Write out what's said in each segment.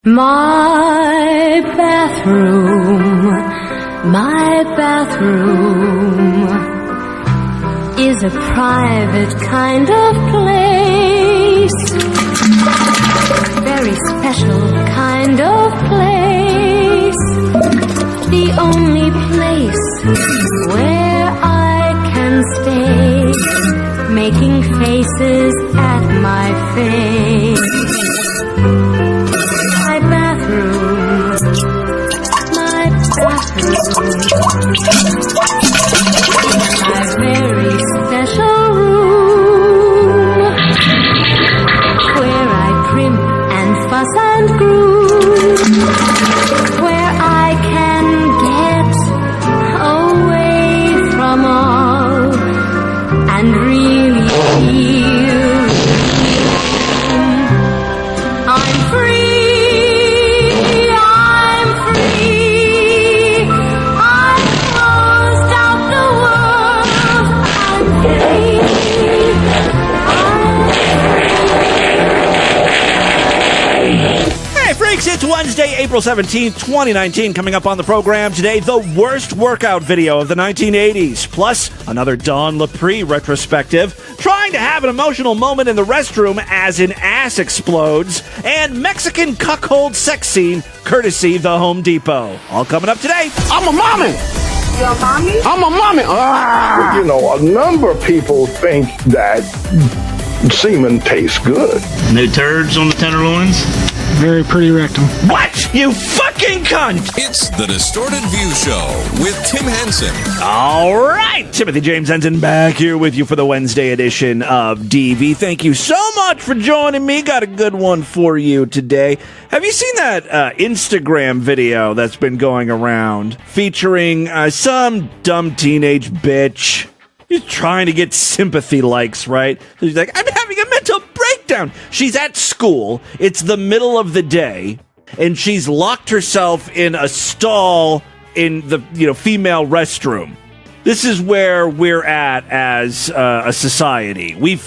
My bathroom is a private kind of place, very special kind of place, the only place where I can stay, making faces at my face. My bathroom, my very special room, where I primp and fuss and groove, where I can get away from all and really feel I'm free. It's Wednesday, April 17th, 2019. Coming up on the program today, the worst workout video of the 1980s. Plus, another Dawn Lapre retrospective. Trying to have an emotional moment in the restroom as an ass explodes. And Mexican cuckold sex scene, courtesy the Home Depot. All coming up today. I'm a mommy. You're a mommy? I'm a mommy. Ah. You know, a number of people think that semen tastes good. No turds on the tenderloins? Very pretty rectum. What? You fucking cunt! It's the Distorted View Show with Tim Henson. All right, Timothy James Henson back here with you for the Wednesday edition of DV. Thank you so much for joining me. Got a good one for you today. Have you seen that Instagram video that's been going around featuring some dumb teenage bitch? She's trying to get sympathy likes, right? So she's like, I'm having a mental breakdown. She's at school. It's the middle of the day, and she's locked herself in a stall in the female restroom. This is where we're at as a society. We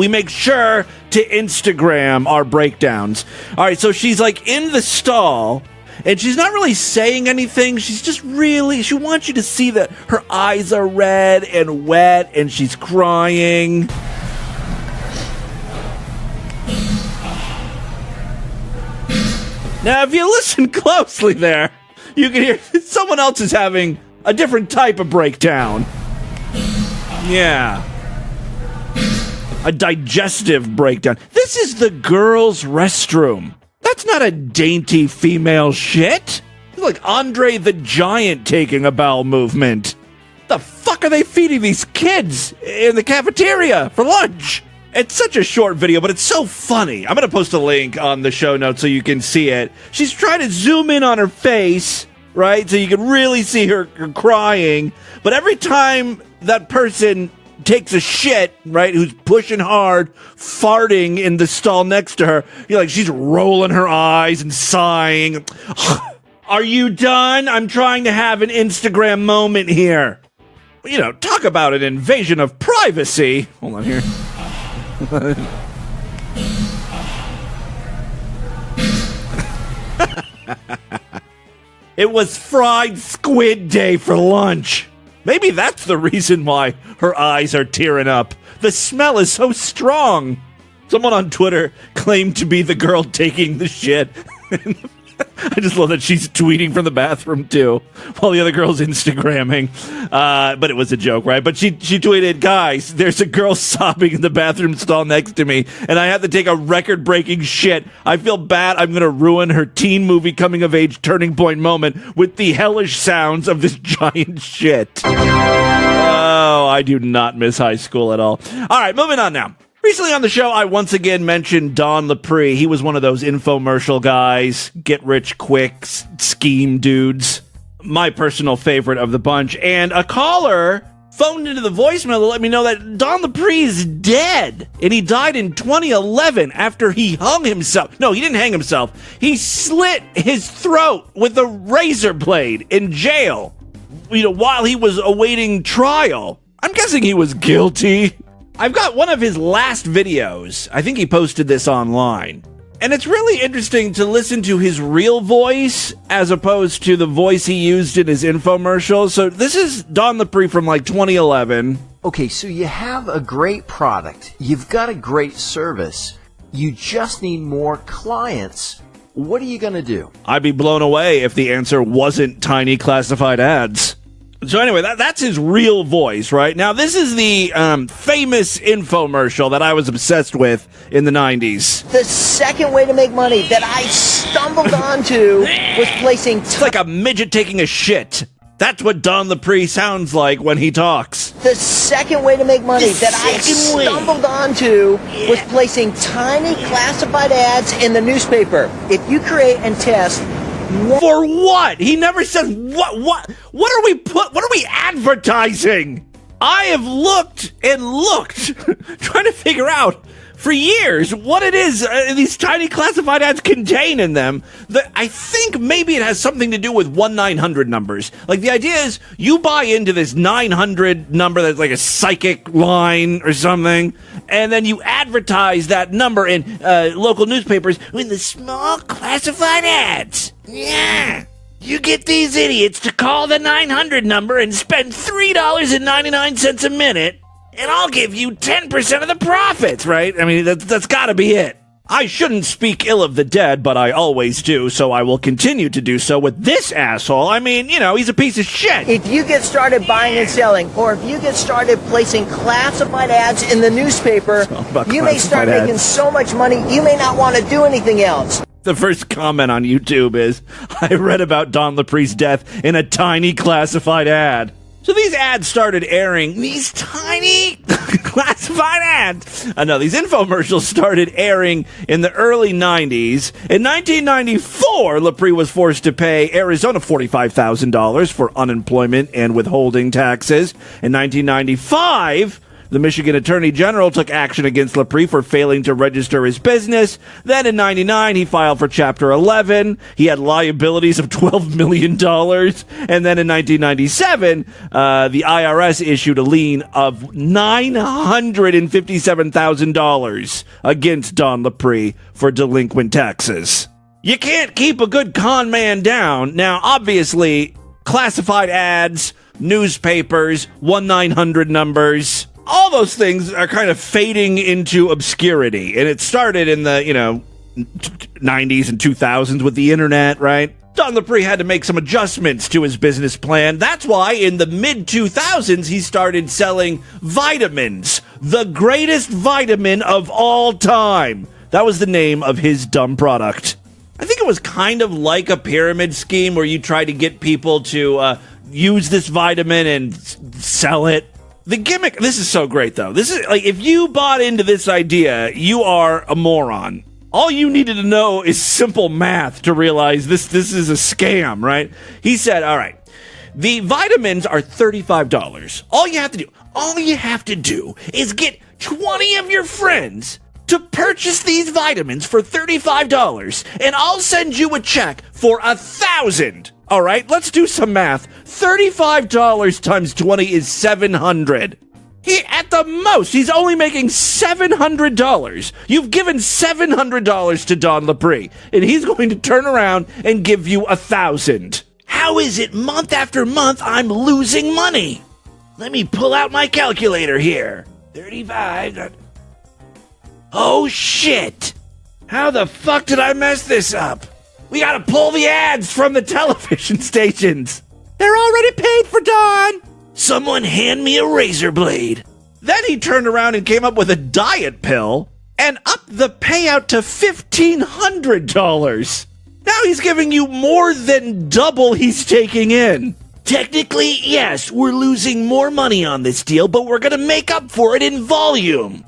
make sure to Instagram our breakdowns. All right, so she's like in the stall. And she's not really saying anything. She's just she wants you to see that her eyes are red and wet and she's crying. Now, if you listen closely there, you can hear someone else is having a different type of breakdown. Yeah. A digestive breakdown. This is the girls' restroom. That's not a dainty female shit. It's like Andre the Giant taking a bowel movement. The fuck are they feeding these kids in the cafeteria for lunch? It's such a short video, but it's so funny. I'm going to post a link on the show notes so you can see it. She's trying to zoom in on her face, right? So you can really see her crying. But every time that person takes a shit, right, who's pushing hard, farting in the stall next to her, you're like, she's rolling her eyes and sighing. Are you done? I'm trying to have an Instagram moment here. Talk about an invasion of privacy. Hold on here. It was fried squid day for lunch. Maybe that's the reason why her eyes are tearing up. The smell is so strong. Someone on Twitter claimed to be the girl taking the shit. I just love that she's tweeting from the bathroom, too, while the other girl's Instagramming. But it was a joke, right? But she tweeted, guys, there's a girl sobbing in the bathroom stall next to me, and I have to take a record-breaking shit. I feel bad I'm going to ruin her teen movie coming-of-age turning point moment with the hellish sounds of this giant shit. Oh, I do not miss high school at all. All right, moving on now. Recently on the show, I once again mentioned Don Lapre. He was one of those infomercial guys, get-rich-quick scheme dudes. My personal favorite of the bunch. And a caller phoned into the voicemail to let me know that Don Lapre is dead. And he died in 2011 after he hung himself. No, he didn't hang himself. He slit his throat with a razor blade in jail, while he was awaiting trial. I'm guessing he was guilty. I've got one of his last videos. I think he posted this online. And it's really interesting to listen to his real voice as opposed to the voice he used in his infomercial. So this is Don Lapre from like 2011. Okay, so you have a great product. You've got a great service. You just need more clients. What are you going to do? I'd be blown away if the answer wasn't tiny classified ads. So anyway, that's his real voice, right? Now, this is the famous infomercial that I was obsessed with in the 90s. The second way to make money that I stumbled onto was placing... It's like a midget taking a shit. That's what Don Lapre sounds like when he talks. The second way to make money that I stumbled onto was placing tiny classified ads in the newspaper. If you create and test... For what? He never says what are we advertising? I have looked and looked trying to figure out for years what it is these tiny classified ads contain in them. I think maybe it has something to do with 1-900 numbers. Like the idea is you buy into this 900 number that's like a psychic line or something, and then you advertise that number in local newspapers in the small classified ads. Yeah. You get these idiots to call the 900 number and spend $3.99 a minute, and I'll give you 10% of the profits, right? I mean, that's gotta be it. I shouldn't speak ill of the dead, but I always do, so I will continue to do so with this asshole. I mean, he's a piece of shit. If you get started buying and selling, or if you get started placing classified ads in the newspaper, you may start making so much money you may not want to do anything else. The first comment on YouTube is, I read about Don Lapre's death in a tiny classified ad. So these ads started airing, these tiny classified ads. These infomercials started airing in the early 90s. In 1994, Lapre was forced to pay Arizona $45,000 for unemployment and withholding taxes. In 1995, the Michigan Attorney General took action against Lapre for failing to register his business. Then in 99, he filed for Chapter 11. He had liabilities of $12 million. And then in 1997, the IRS issued a lien of $957,000 against Don Lapre for delinquent taxes. You can't keep a good con man down. Now, obviously, classified ads, newspapers, 1-900 numbers... all those things are kind of fading into obscurity, and it started in the, 90s and 2000s with the internet, right? Don Lapre had to make some adjustments to his business plan. That's why in the mid-2000s, he started selling vitamins. The greatest vitamin of all time. That was the name of his dumb product. I think it was kind of like a pyramid scheme where you try to get people to use this vitamin and sell it. The gimmick, this is so great, though. This is, like, if you bought into this idea, you are a moron. All you needed to know is simple math to realize this is a scam, right? He said, all right, the vitamins are $35. All you have to do is get 20 of your friends to purchase these vitamins for $35, and I'll send you a check for $1,000. All right, let's do some math. $35 times 20 is $700. At the most, he's only making $700. You've given $700 to Don Lapre, and he's going to turn around and give you $1,000. How is it month after month I'm losing money? Let me pull out my calculator here. 35. Oh, shit. How the fuck did I mess this up? We gotta pull the ads from the television stations. They're already paid for, Don. Someone hand me a razor blade. Then he turned around and came up with a diet pill and upped the payout to $1,500. Now he's giving you more than double he's taking in. Technically, yes, we're losing more money on this deal, but we're gonna make up for it in volume.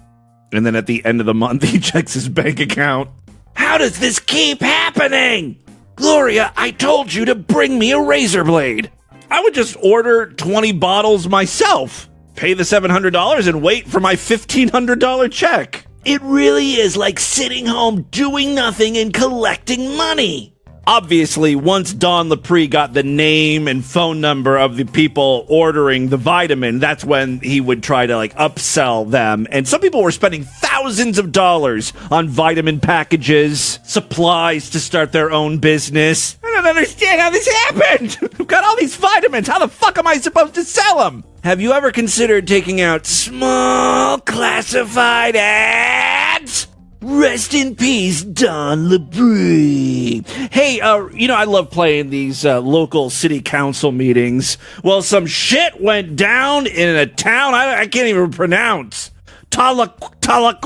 And then at the end of the month, he checks his bank account. How does this keep happening? Gloria, I told you to bring me a razor blade. I would just order 20 bottles myself, pay the $700, and wait for my $1,500 check. It really is like sitting home doing nothing and collecting money. Obviously, once Don Lapre got the name and phone number of the people ordering the vitamin, that's when he would try to, upsell them. And some people were spending thousands of dollars on vitamin packages, supplies to start their own business. I don't understand how this happened. I've got all these vitamins. How the fuck am I supposed to sell them? Have you ever considered taking out small classified ads? Rest in peace, Don Lapre. Hey, I love playing these local city council meetings. Well, some shit went down in a town I can't even pronounce. Tahlequah?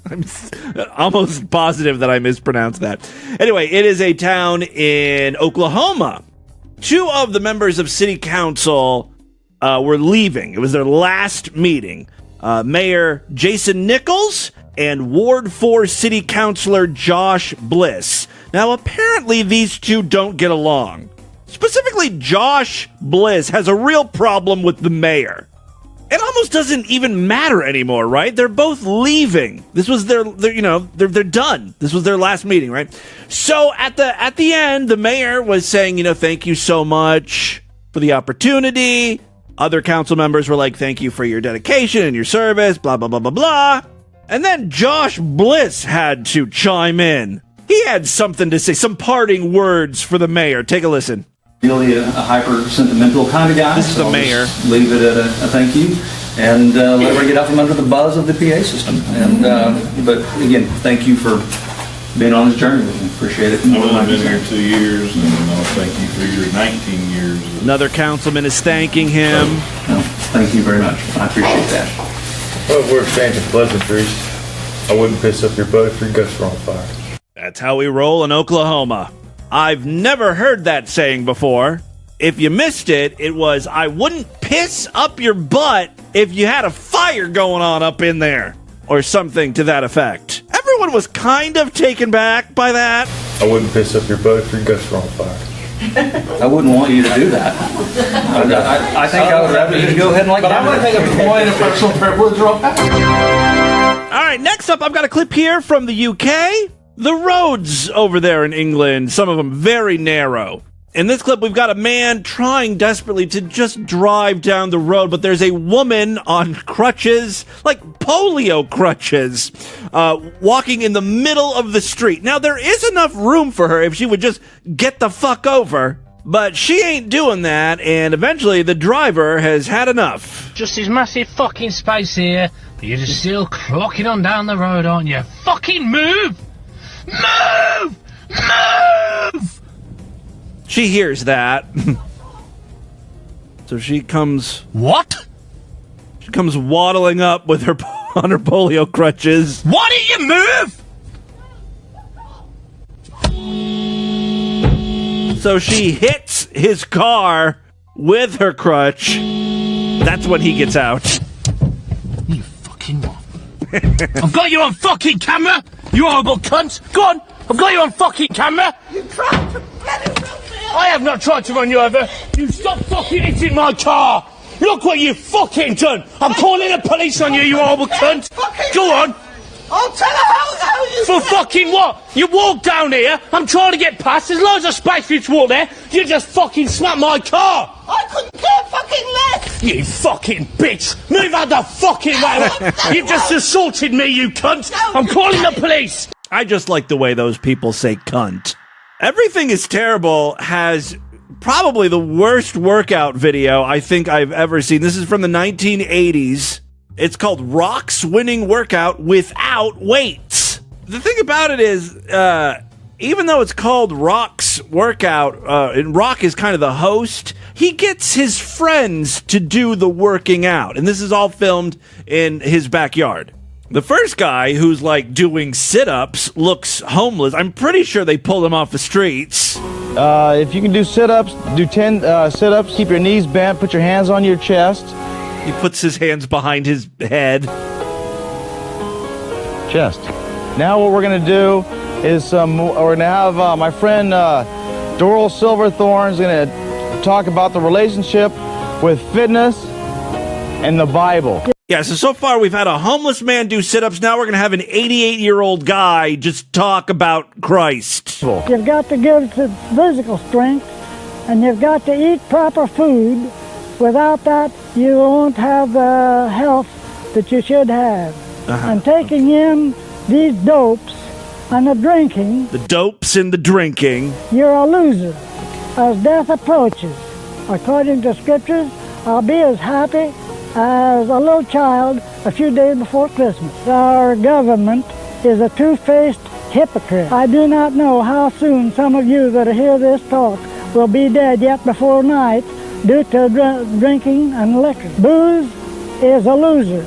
I'm almost positive that I mispronounced that. Anyway, it is a town in Oklahoma. 2 of the members of city council were leaving. It was their last meeting. Mayor Jason Nichols and Ward 4 City Councilor Josh Bliss. Now, apparently these two don't get along. Specifically, Josh Bliss has a real problem with the mayor. It almost doesn't even matter anymore, right? They're both leaving. This was they're done. This was their last meeting, right? So at the end, the mayor was saying, thank you so much for the opportunity. Other council members were like, thank you for your dedication and your service, blah, blah, blah, blah, blah. And then Josh Bliss had to chime in. He had something to say, some parting words for the mayor. Take a listen. Really a hyper-sentimental kind of guy. This is the mayor. Leave it at a thank you. And let her get out from under the buzz of the PA system. And but again, thank you for being on this journey with me. Appreciate it. I've only been here 2 years, and I'll thank you for your 19 years. Another councilman is thanking him. No, thank you very much. I appreciate that. Well, we're exchanging pleasantries. I wouldn't piss up your butt if your guts were on fire. That's how we roll in Oklahoma. I've never heard that saying before. If you missed it, it was, I wouldn't piss up your butt if you had a fire going on up in there. Or something to that effect. Everyone was kind of taken back by that. I wouldn't piss up your butt if your guts were on fire. I wouldn't want you to do that. I think I would rather you go ahead and But I'm going to take a point of personal privilege real fast. All right, next up, I've got a clip here from the UK. The roads over there in England, some of them very narrow. In this clip, we've got a man trying desperately to just drive down the road, but there's a woman on crutches, like polio crutches, walking in the middle of the street. Now, there is enough room for her if she would just get the fuck over, but she ain't doing that, and eventually the driver has had enough. Just this massive fucking space here, but you're just still clocking on down the road, aren't you? Fucking move! Move! Move! She hears that. So she comes... What? She comes waddling up with her on her polio crutches. Why don't you move? So she hits his car with her crutch. That's when he gets out. You fucking what? I've got you on fucking camera, you horrible cunt! Go on! I've got you on fucking camera! You tried to I have not tried to run you over. You stop fucking hitting my car. Look what you fucking done. I'm calling the police on you, you horrible cunt. Go on. I'll tell her how you... For fucking what? You walk down here, I'm trying to get past, there's loads of space for you to walk there, you just fucking smacked my car! I couldn't care fucking less! You fucking bitch! Move out the fucking way! You've just assaulted me, you cunt! I'm calling the police! I just like the way those people say cunt. Everything is Terrible has probably the worst workout video I think I've ever seen. This is from the 1980s. It's called Rock's Winning Workout Without Weights. The thing about it is, even though it's called Rock's Workout, and Rock is kind of the host, he gets his friends to do the working out. And this is all filmed in his backyard. The first guy who's like doing sit-ups looks homeless. I'm pretty sure they pulled him off the streets. If you can do sit-ups, do 10 sit-ups. Keep your knees bent. Put your hands on your chest. He puts his hands behind his head. Chest. Now what we're going to do is we're going to have my friend Doral Silverthorn's going to talk about the relationship with fitness and the Bible. Yeah, so far we've had a homeless man do sit-ups. Now we're going to have an 88-year-old guy just talk about Christ. You've got to give to physical strength, and you've got to eat proper food. Without that, you won't have the health that you should have. And taking in these dopes and the drinking... The dopes and the drinking. You're a loser. As death approaches, according to scriptures, I'll be as happy as a little child a few days before Christmas. Our government is a two-faced hypocrite. I do not know how soon some of you that hear this talk will be dead yet before night due to drinking and liquor. Booze is a loser,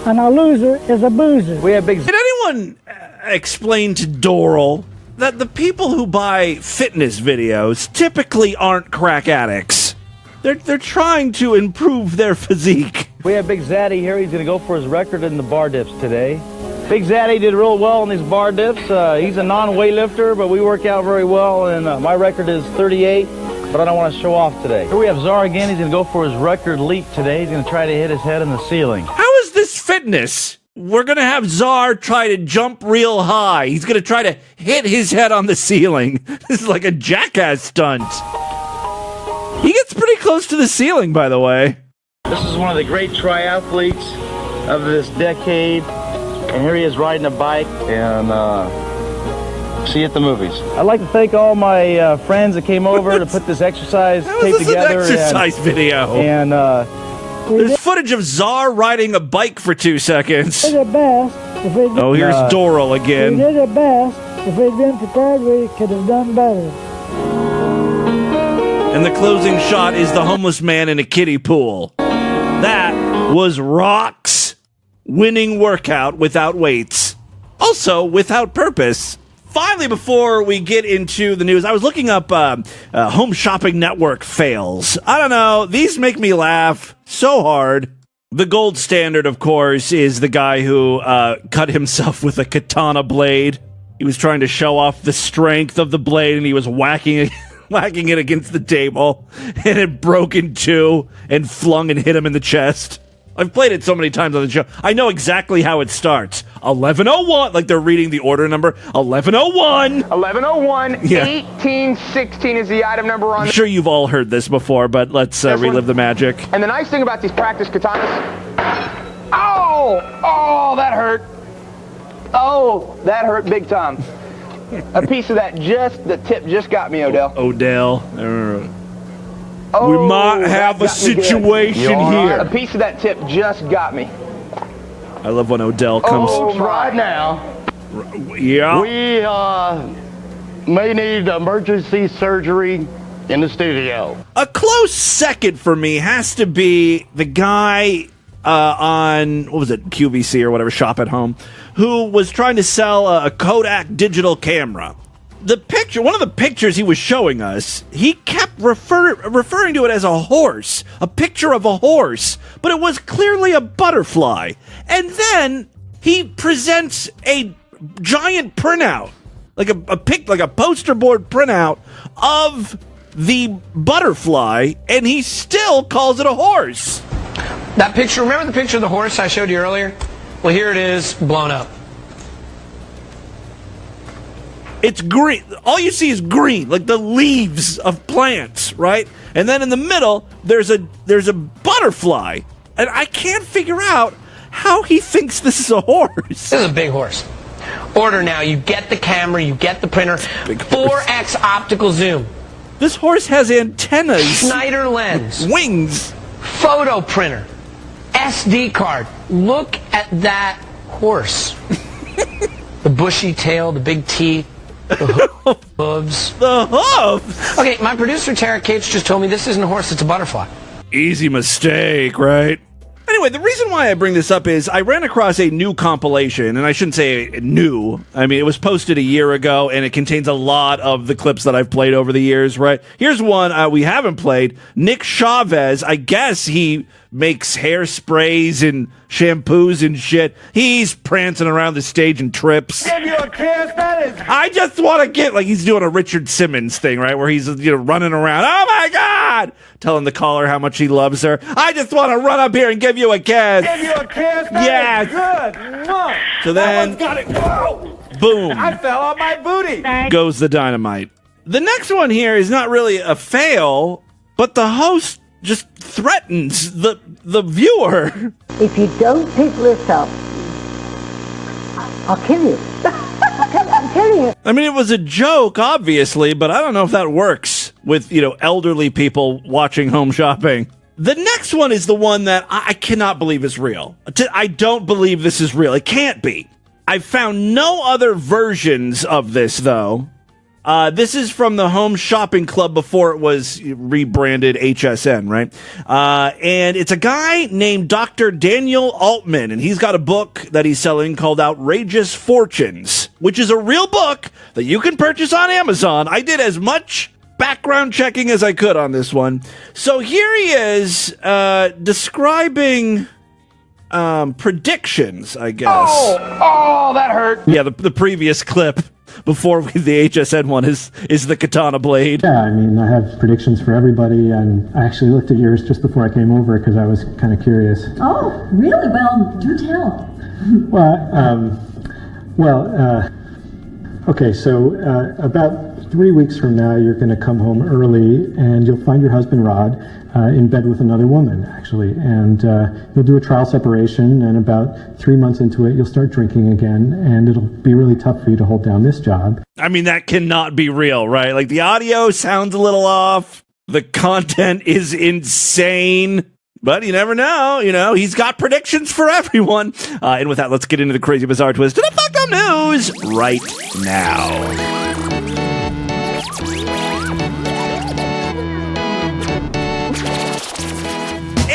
and a loser is a boozer. We have big... Did anyone explain to Doral that the people who buy fitness videos typically aren't crack addicts? They're trying to improve their physique. We have Big Zaddy here. He's going to go for his record in the bar dips today. Big Zaddy did real well in these bar dips. He's a non-weightlifter, but we work out very well, and my record is 38, but I don't want to show off today. Here we have Czar again. He's going to go for his record leap today. He's going to try to hit his head in the ceiling. How is this fitness? We're going to have Czar try to jump real high. He's going to try to hit his head on the ceiling. This is like a jackass stunt. He gets pretty close to the ceiling, by the way. This is one of the great triathletes of this decade. And here he is riding a bike and see you at the movies. I'd like to thank all my friends that came over to put this exercise tape together. An exercise video. And there's footage of Czar riding a bike for 2 seconds. We did best if we'd oh, here's Doral again. We did it best. If we'd been prepared, we could have done better. And the closing shot is the homeless man in a kiddie pool. That was Rock's winning workout without weights. Also, without purpose. Finally, before we get into the news, I was looking up Home Shopping Network fails. I don't know. These make me laugh so hard. The gold standard, of course, is the guy who cut himself with a katana blade. He was trying to show off the strength of the blade, and he was whacking it against the table, and it broke in two and flung and hit him in the chest. I've played it so many times on the show. I know exactly how it starts. 1101, like they're reading the order number. 1101. 1101. Yeah. 1816 is the item number on. I'm sure you've all heard this before, but let's relive the magic. And the nice thing about these practice katanas. Oh, that hurt. Oh, that hurt big time. A piece of that the tip just got me, Odell. We might have a situation here. A piece of that tip just got me. I love when Odell comes. Right now. Yeah. We may need emergency surgery in the studio. A close second for me has to be the guy on, what was it, QVC or whatever, Shop at Home, who was trying to sell a Kodak digital camera. The picture, one of the pictures he was showing us, he kept referring to it as a horse, a picture of a horse, but it was clearly a butterfly. And then he presents a giant printout, like a poster board printout of the butterfly, and he still calls it a horse. That picture, remember the picture of the horse I showed you earlier? Well, here it is, blown up. It's green. All you see is green, like the leaves of plants, right? And then in the middle, there's a butterfly. And I can't figure out how he thinks this is a horse. This is a big horse. Order now. You get the camera, you get the printer. 4x optical zoom. This horse has antennas. Schneider lens. Wings. Photo printer. SD card. Look at that horse. The bushy tail, the big teeth. The hooves. The hooves? Okay, my producer, Tara Cates, just told me this isn't a horse, it's a butterfly. Easy mistake, right? Anyway, the reason why I bring this up is I ran across a new compilation, and I shouldn't say new. I mean, it was posted a year ago, and it contains a lot of the clips that I've played over the years, right? Here's one we haven't played. Nick Chavez, I guess he makes hairsprays and shampoos and shit. He's prancing around the stage and trips. Give you a kiss, that is. I just want to get, like, he's doing a Richard Simmons thing, right? Where he's, running around. Oh my God! Telling the caller how much he loves her. I just want to run up here and give you a kiss. Give you a kiss, that yes. is good. Mwah. So that then, one's got it. Whoa. Boom. I fell on my booty. Goes the dynamite. The next one here is not really a fail, but the host just threatens the viewer. If you don't pick this up, I'll kill you. I'm killing you. I mean, it was a joke, obviously, but I don't know if that works with, elderly people watching Home Shopping. The next one is the one that I cannot believe is real. I don't believe this is real. It can't be. I found no other versions of this, though. This is from the Home Shopping Club before it was rebranded HSN, right? And it's a guy named Dr. Daniel Altman, and he's got a book that he's selling called Outrageous Fortunes, which is a real book that you can purchase on Amazon. I did as much background checking as I could on this one. So here he is describing predictions, I guess. Oh, that hurt. Yeah, the previous clip before the HSN one is the katana blade. Yeah, I mean, I have predictions for everybody, and I actually looked at yours just before I came over because I was kind of curious. Oh, really? Well, do tell. Okay, so about 3 weeks from now, you're going to come home early, and you'll find your husband, Rod, in bed with another woman, actually. And you'll do a trial separation, and about 3 months into it, you'll start drinking again, and it'll be really tough for you to hold down this job. I mean, that cannot be real, right? Like, the audio sounds a little off. The content is insane. But you never know, he's got predictions for everyone. And with that, let's get into the crazy, bizarre twist of the fucked up news right now.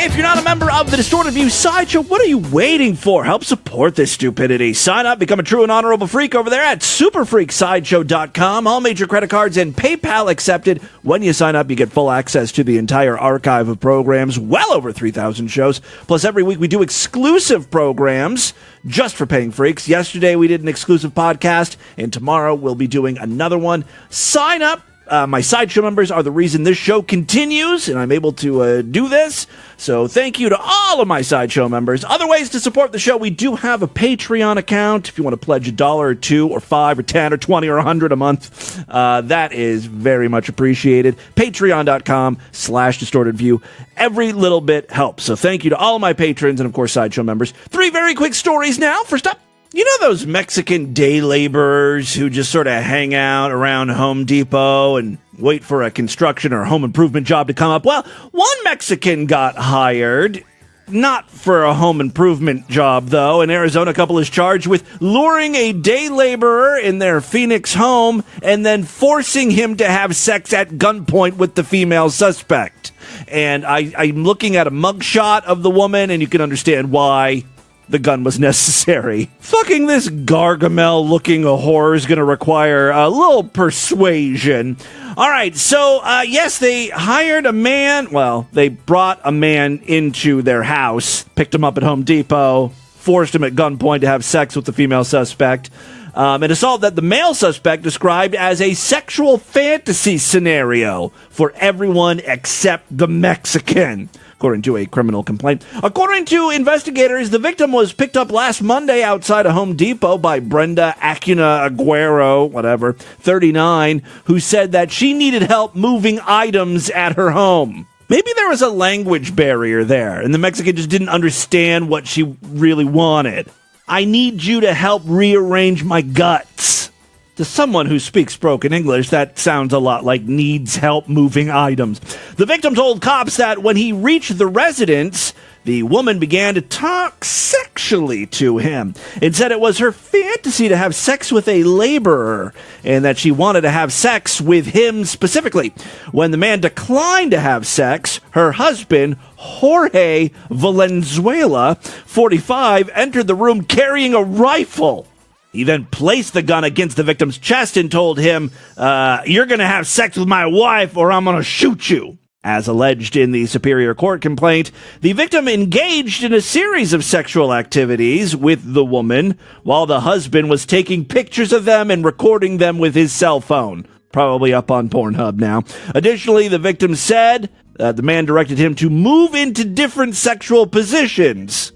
If you're not a member of the Distorted View Sideshow, what are you waiting for? Help support this stupidity. Sign up, become a true and honorable freak over there at superfreaksideshow.com. All major credit cards and PayPal accepted. When you sign up, you get full access to the entire archive of programs, well over 3,000 shows. Plus, every week we do exclusive programs just for paying freaks. Yesterday we did an exclusive podcast, and tomorrow we'll be doing another one. Sign up. My Sideshow members are the reason this show continues, and I'm able to do this. So thank you to all of my Sideshow members. Other ways to support the show, we do have a Patreon account. If you want to pledge $1 or $2 or $5 or $10 or $20 or $100 a month, that is very much appreciated. Patreon.com/DistortedView. Every little bit helps. So thank you to all of my patrons and, of course, Sideshow members. 3 very quick stories now. First up. You know those Mexican day laborers who just sort of hang out around Home Depot and wait for a construction or home improvement job to come up? Well, one Mexican got hired, not for a home improvement job, though. An Arizona couple is charged with luring a day laborer in their Phoenix home and then forcing him to have sex at gunpoint with the female suspect. And I'm looking at a mugshot of the woman, and you can understand why the gun was necessary. Fucking this Gargamel-looking whore is going to require a little persuasion. All right, so, yes, they hired a man. Well, they brought a man into their house, picked him up at Home Depot, forced him at gunpoint to have sex with the female suspect. An assault that the male suspect described as a sexual fantasy scenario for everyone except the Mexican, according to a criminal complaint. According to investigators, the victim was picked up last Monday outside of Home Depot by Brenda Acuna Aguero, 39, who said that she needed help moving items at her home. Maybe there was a language barrier there, and the Mexican just didn't understand what she really wanted. I need you to help rearrange my guts. To someone who speaks broken English, that sounds a lot like needs help moving items. The victim told cops that when he reached the residence, the woman began to talk sexually to him and said it was her fantasy to have sex with a laborer and that she wanted to have sex with him specifically. When the man declined to have sex, her husband, Jorge Valenzuela, 45, entered the room carrying a rifle. He then placed the gun against the victim's chest and told him, "You're going to have sex with my wife or I'm going to shoot you." As alleged in the Superior Court complaint, the victim engaged in a series of sexual activities with the woman while the husband was taking pictures of them and recording them with his cell phone. Probably up on Pornhub now. Additionally, the victim said that the man directed him to move into different sexual positions.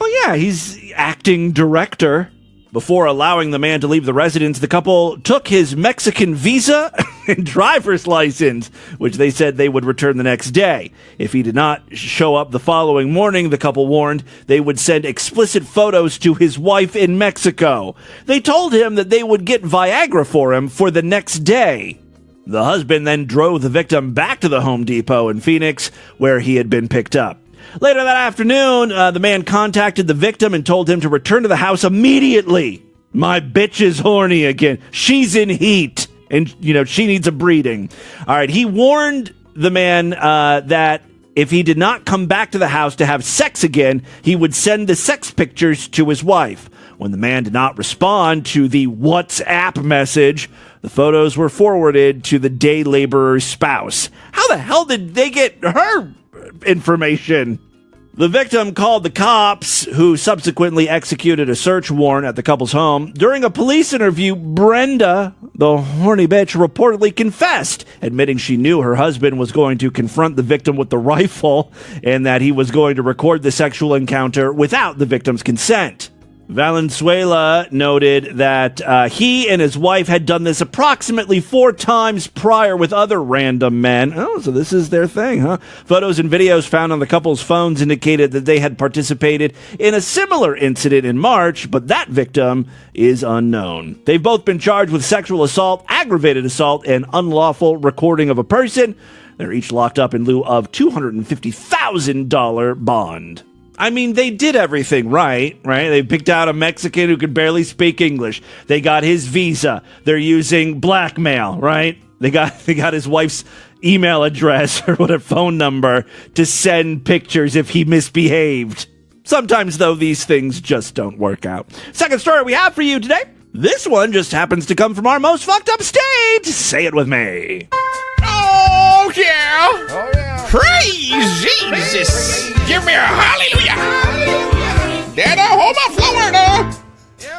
Well, yeah, he's acting director. Before allowing the man to leave the residence, the couple took his Mexican visa and driver's license, which they said they would return the next day. If he did not show up the following morning, the couple warned they would send explicit photos to his wife in Mexico. They told him that they would get Viagra for him for the next day. The husband then drove the victim back to the Home Depot in Phoenix, where he had been picked up. Later that afternoon, the man contacted the victim and told him to return to the house immediately. My bitch is horny again. She's in heat. And, she needs a breeding. All right, he warned the man that if he did not come back to the house to have sex again, he would send the sex pictures to his wife. When the man did not respond to the WhatsApp message, the photos were forwarded to the day laborer's spouse. How the hell did they get her information? The victim called the cops, who subsequently executed a search warrant at the couple's home. During a police interview, Brenda, the horny bitch, reportedly confessed, admitting she knew her husband was going to confront the victim with the rifle and that he was going to record the sexual encounter without the victim's consent. Valenzuela noted that he and his wife had done this approximately 4 times prior with other random men. Oh, so this is their thing, huh? Photos and videos found on the couple's phones indicated that they had participated in a similar incident in March, but that victim is unknown. They've both been charged with sexual assault, aggravated assault, and unlawful recording of a person. They're each locked up in lieu of $250,000 bond. I mean, they did everything right? They picked out a Mexican who could barely speak English. They got his visa. They're using blackmail, right? They got his wife's email address or whatever phone number to send pictures if he misbehaved. Sometimes, though, these things just don't work out. Second story we have for you today. This one just happens to come from our most fucked up state. Say it with me. Oh, yeah. Oh, yeah. Praise Jesus. Give me a hallelujah. Then Oklahoma, Florida.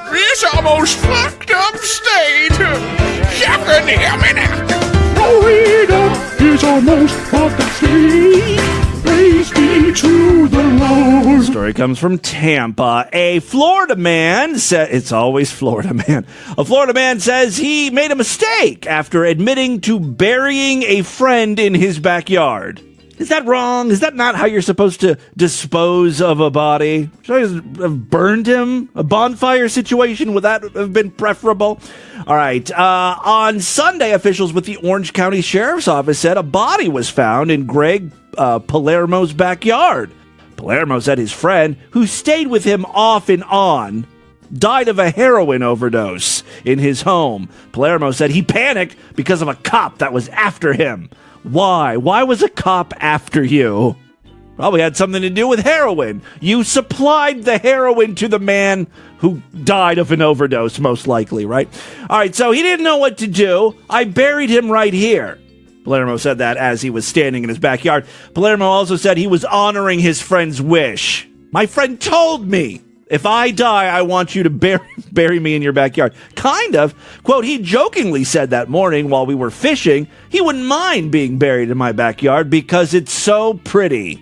It's our most fucked up state. You can hear me now. Florida is our most fucked up state. Praise be to the Lord. Story comes from Tampa. A Florida man said, it's always Florida man. A Florida man says he made a mistake after admitting to burying a friend in his backyard. Is that wrong? Is that not how you're supposed to dispose of a body? Should I have burned him? A bonfire situation? Would that have been preferable? All right. On Sunday, officials with the Orange County Sheriff's Office said a body was found in Greg Palermo's backyard. Palermo said his friend, who stayed with him off and on, died of a heroin overdose in his home. Palermo said he panicked because of a cop that was after him. Why? Why was a cop after you? Probably had something to do with heroin. You supplied the heroin to the man who died of an overdose, most likely, right? All right, so he didn't know what to do. I buried him right here. Palermo said that as he was standing in his backyard. Palermo also said he was honoring his friend's wish. My friend told me, if I die, I want you to bury me in your backyard. Kind of. Quote, he jokingly said that morning while we were fishing, he wouldn't mind being buried in my backyard because it's so pretty.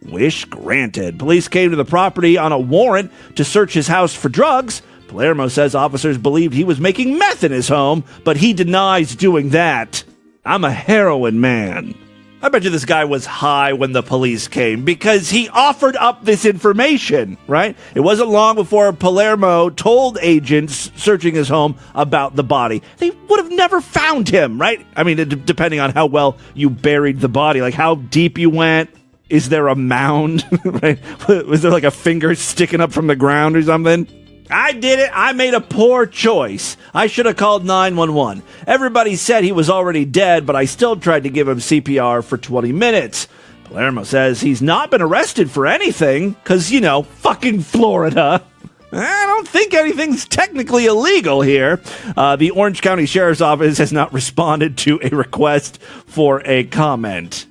Wish granted. Police came to the property on a warrant to search his house for drugs. Palermo says officers believed he was making meth in his home, but he denies doing that. I'm a heroin man. I bet you this guy was high when the police came because he offered up this information, right? It wasn't long before Palermo told agents searching his home about the body. They would have never found him, right? I mean, depending on how well you buried the body, like how deep you went. Is there a mound, right? Was there like a finger sticking up from the ground or something? I did it. I made a poor choice. I should have called 911. Everybody said he was already dead, but I still tried to give him CPR for 20 minutes. Palermo says he's not been arrested for anything, because, fucking Florida. I don't think anything's technically illegal here. The Orange County Sheriff's Office has not responded to a request for a comment.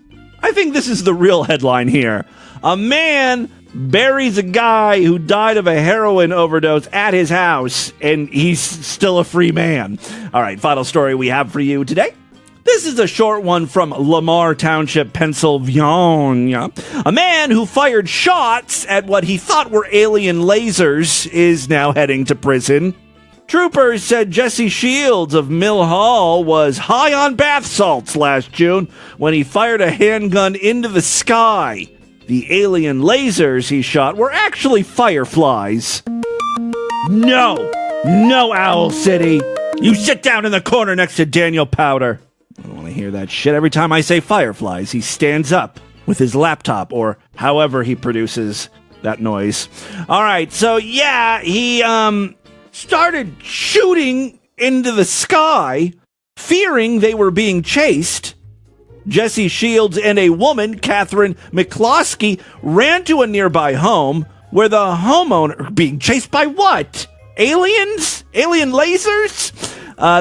I think this is the real headline here. A man buries a guy who died of a heroin overdose at his house, and he's still a free man. All right, final story we have for you today. This is a short one from Lamar Township, Pennsylvania. A man who fired shots at what he thought were alien lasers is now heading to prison. Troopers said Jesse Shields of Mill Hall was high on bath salts last June when he fired a handgun into the sky. The alien lasers he shot were actually fireflies. No, Owl City. You sit down in the corner next to Daniel Powder. I don't want to hear that shit. Every time I say fireflies, he stands up with his laptop or however he produces that noise. All right, so yeah, he started shooting into the sky, fearing they were being chased. Jesse Shields and a woman, Catherine McCloskey, ran to a nearby home where the homeowner... Being chased by what? Aliens? Alien lasers?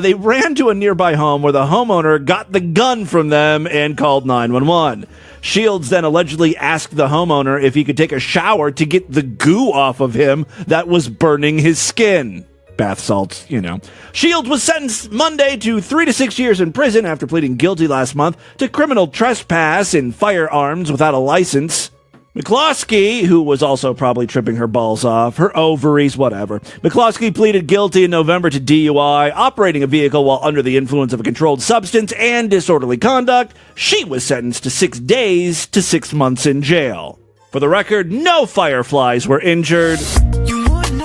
They ran to a nearby home where the homeowner got the gun from them and called 911. Shields then allegedly asked the homeowner if he could take a shower to get the goo off of him that was burning his skin. Bath salts, you know. Shields was sentenced Monday to 3 to 6 years in prison after pleading guilty last month to criminal trespass in firearms without a license. McCloskey, who was also probably tripping her balls off, her ovaries, whatever. McCloskey pleaded guilty in November to DUI, operating a vehicle while under the influence of a controlled substance, and disorderly conduct. She was sentenced to 6 days to 6 months in jail. For the record, no fireflies were injured.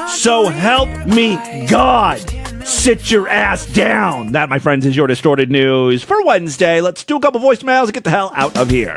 So help me God, sit your ass down. That, my friends, is your Distorted News for Wednesday. Let's do a couple voicemails and get the hell out of here.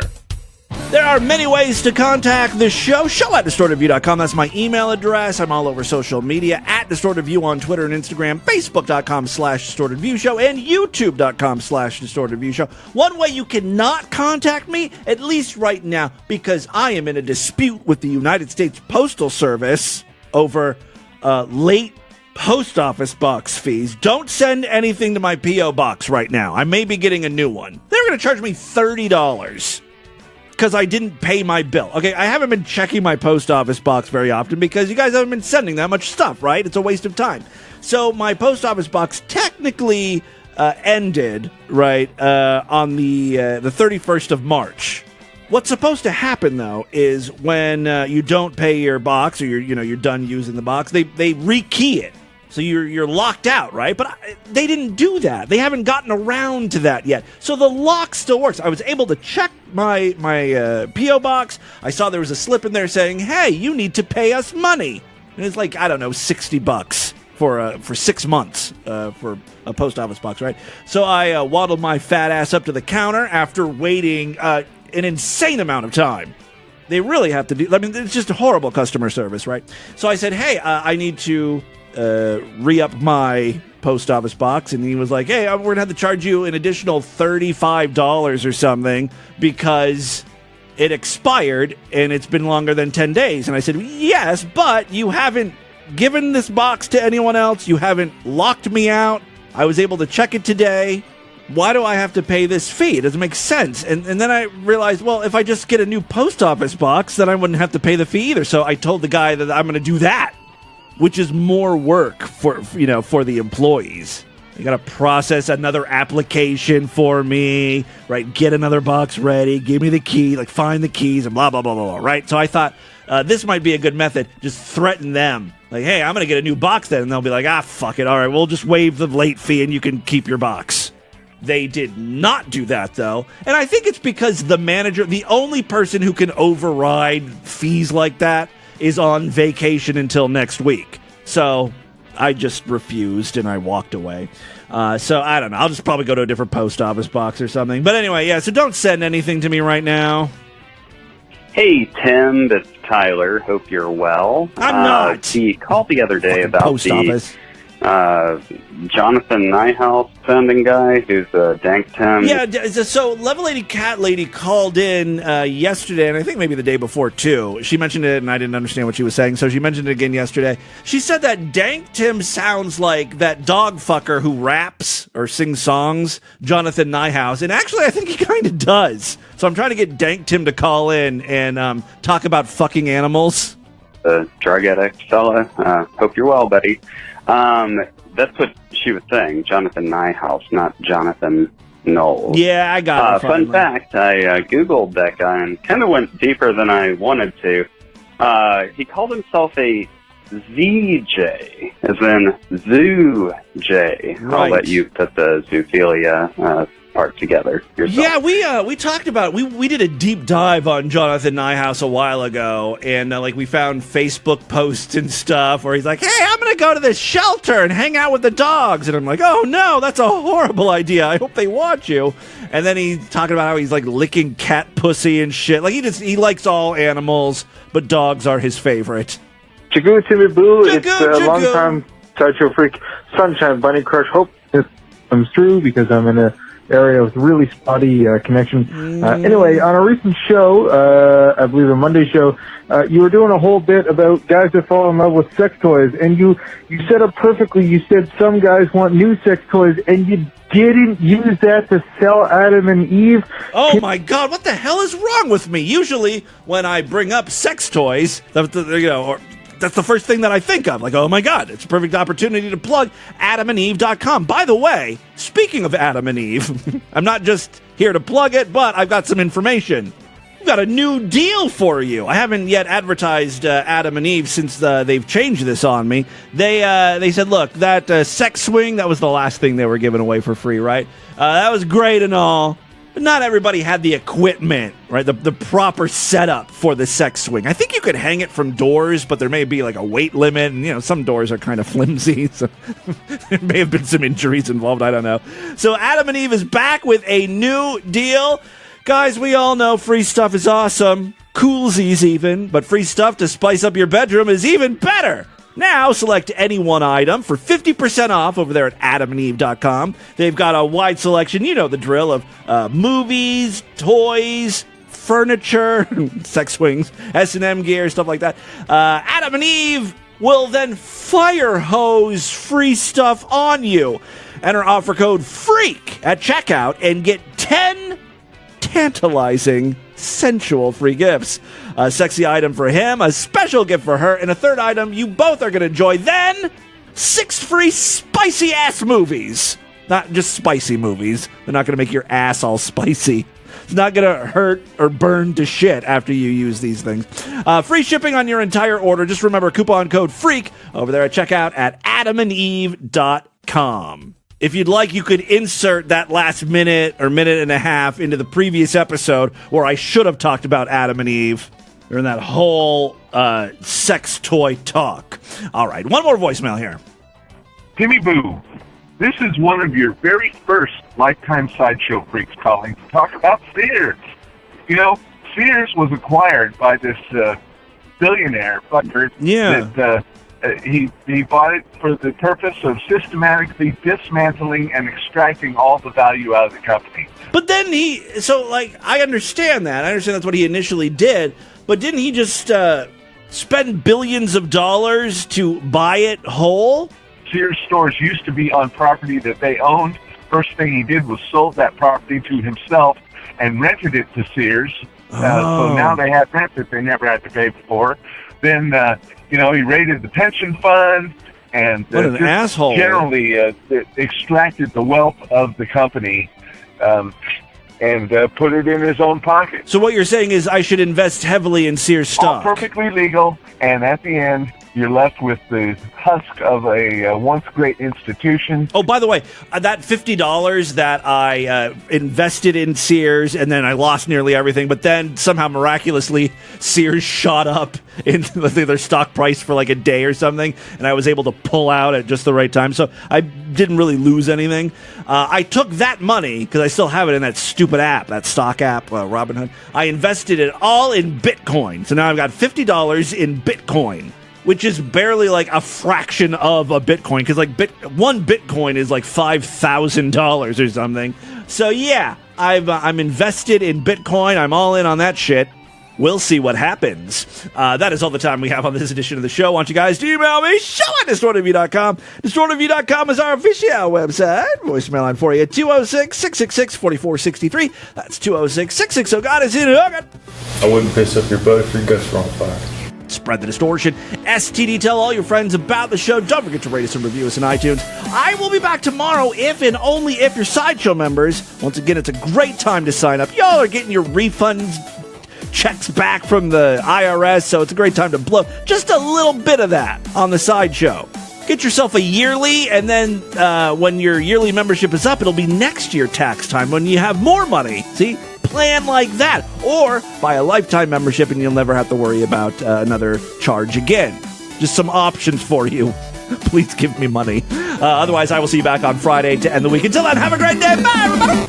There are many ways to contact the show. Show@distortedview.com. That's my email address. I'm all over social media at DistortedView on Twitter and Instagram, Facebook.com/DistortedViewShow, and YouTube.com/DistortedViewShow. One way you cannot contact me, at least right now, because I am in a dispute with the United States Postal Service over late post office box fees. Don't send anything to my P.O. box right now. I may be getting a new one. They're going to charge me $30 because I didn't pay my bill. Okay, I haven't been checking my post office box very often because you guys haven't been sending that much stuff, right? It's a waste of time. So my post office box technically ended, right, on the 31st of March. What's supposed to happen, though, is when you don't pay your box or you're done using the box, they rekey it. So you're locked out, right? But they didn't do that. They haven't gotten around to that yet. So the lock still works. I was able to check my P.O. box. I saw there was a slip in there saying, hey, you need to pay us money. And it's like, I don't know, $60 for 6 months for a post office box, right? So I waddled my fat ass up to the counter after waiting an insane amount of time. They really have to do... I mean, it's just a horrible customer service, right? So I said, hey, I need to... re-up my post office box, and he was like, hey, we're gonna have to charge you an additional $35 or something because it expired and it's been longer than 10 days. And I said, yes, but you haven't given this box to anyone else. You haven't locked me out. I was able to check it today. Why do I have to pay this fee? It doesn't make sense. And then I realized, well, if I just get a new post office box, then I wouldn't have to pay the fee either. So I told the guy that I'm going to do that, which is more work for the employees. You got to process another application for me, right? Get another box ready, give me the key, like find the keys, and blah, blah, blah, blah, blah, right? So I thought this might be a good method. Just threaten them. Like, hey, I'm going to get a new box then. And they'll be like, fuck it. All right, we'll just waive the late fee and you can keep your box. They did not do that, though. And I think it's because the manager, the only person who can override fees like that, is on vacation until next week. So I just refused and I walked away. So I don't know. I'll just probably go to a different post office box or something. But anyway, yeah, so don't send anything to me right now. Hey, Tim, it's Tyler. Hope you're well. I'm not. The call the other day about post office. Jonathan Nyhouse sounding guy who's Dank Tim. Yeah, so Level Lady Cat Lady called in yesterday, and I think maybe the day before, too. She mentioned it, and I didn't understand what she was saying, so she mentioned it again yesterday. She said that Dank Tim sounds like that dog fucker who raps or sings songs, Jonathan Nyhouse, and actually I think he kind of does. So I'm trying to get Dank Tim to call in and talk about fucking animals. Drug addict fella. Hope you're well, buddy. That's what she was saying, Jonathan Nyhouse, not Jonathan Knowles. Yeah, I got it. Fun fact, I Googled that guy and kind of went deeper than I wanted to. He called himself a ZJ, as in Zoo J. Right. I'll let you put the zoophilia part together yourself. Yeah, we talked about we did a deep dive on Jonathan Nyhouse a while ago, and we found Facebook posts and stuff where he's like, "Hey, I'm gonna go to this shelter and hang out with the dogs," and I'm like, "Oh no, that's a horrible idea. I hope they watch you." And then he's talking about how he's licking cat pussy and shit. He likes all animals, but dogs are his favorite. Chagoo Timmy Boo, it's a long time sideshow freak Sunshine Bunny Crush. Hope this comes through because I'm in a area with really spotty connection. Anyway, on a recent show, I believe a Monday show, you were doing a whole bit about guys that fall in love with sex toys, and you set up perfectly. You said some guys want new sex toys, and you didn't use that to sell Adam and Eve. Oh my God, what the hell is wrong with me? Usually, when I bring up sex toys, that's the first thing that I think of. Oh my God, it's a perfect opportunity to plug adamandeve.com. By the way, speaking of Adam and Eve, I'm not just here to plug it, but I've got some information. We've got a new deal for you. I haven't yet advertised Adam and Eve since they've changed this on me. They said, look, that sex swing, that was the last thing they were giving away for free, right? That was great and all. But not everybody had the equipment, right? The proper setup for the sex swing. I think you could hang it from doors, but there may be a weight limit, and some doors are kind of flimsy, so there may have been some injuries involved. I don't know. So Adam and Eve is back with a new deal. Guys, we all know free stuff is awesome, coolsies even, but free stuff to spice up your bedroom is even better. Now, select any one item for 50% off over there at adamandeve.com. They've got a wide selection, you know the drill, of movies, toys, furniture, sex swings, S&M gear, stuff like that. Adam and Eve will then fire hose free stuff on you. Enter offer code FREAK at checkout and get 10 tantalizing, sensual free gifts. A sexy item for him, a special gift for her, and a third item you both are going to enjoy. Then, 6 free spicy-ass movies. Not just spicy movies. They're not going to make your ass all spicy. It's not going to hurt or burn to shit after you use these things. Free shipping on your entire order. Just remember coupon code FREAK over there at checkout at adamandeve.com. If you'd like, you could insert that last minute or minute and a half into the previous episode where I should have talked about Adam and Eve during that whole sex toy talk. All right, one more voicemail here. Timmy Boo, this is one of your very first Lifetime Sideshow Freaks calling to talk about Sears. You know, Sears was acquired by this billionaire fucker. Yeah. That, he bought it for the purpose of systematically dismantling and extracting all the value out of the company. But then I understand that. I understand that's what he initially did. But didn't he just spend billions of dollars to buy it whole? Sears stores used to be on property that they owned. First thing he did was sold that property to himself and rented it to Sears. So now they had rent that they never had to pay before. Then, he raided the pension fund and what an asshole. Generally extracted the wealth of the company and put it in his own pocket. So what you're saying is I should invest heavily in Sears stock. All perfectly legal, and at the end, you're left with the husk of a once great institution. Oh, by the way, that $50 that I invested in Sears, and then I lost nearly everything, but then somehow miraculously Sears shot up in their stock price for a day or something, and I was able to pull out at just the right time. So I didn't really lose anything. I took that money, because I still have it in that stupid app, that stock app, Robinhood. I invested it all in Bitcoin. So now I've got $50 in Bitcoin. which is barely like a fraction of a Bitcoin, because like one Bitcoin is like $5,000 or something. So yeah, I'm invested in Bitcoin. I'm all in on that shit. We'll see what happens. That is all the time we have on this edition of the show. Why don't you guys email me, show@destroyedreview.com. Destroyedreview.com is our official website. Voicemail line for you, 206-666-4463. That's 206-660-GOD is in Hogan. I wouldn't piss up your butt if your guts were on fire. Spread the distortion. STD, tell all your friends about the show. Don't forget to rate us and review us on iTunes. I will be back tomorrow if and only if you're Sideshow members. Once again, it's a great time to sign up. Y'all are getting your refunds, checks back from the IRS, so it's a great time to blow just a little bit of that on the Sideshow. Get yourself a yearly, and then when your yearly membership is up, it'll be next year tax time when you have more money. See? Plan like that. Or buy a lifetime membership and you'll never have to worry about another charge again. Just some options for you. Please give me money. Otherwise, I will see you back on Friday to end the week. Until then, have a great day. Bye, everybody.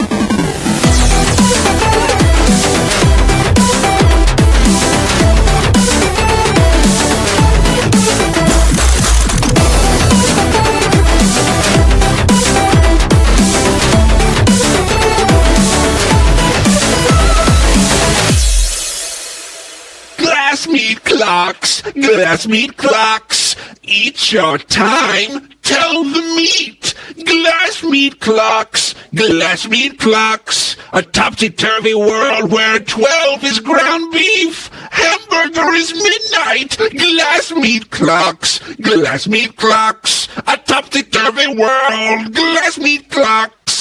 Glass meat clocks, eat your time, tell the meat. Glass meat clocks, a topsy-turvy world where 12 is ground beef, hamburger is midnight. Glass meat clocks, a topsy-turvy world, glass meat clocks.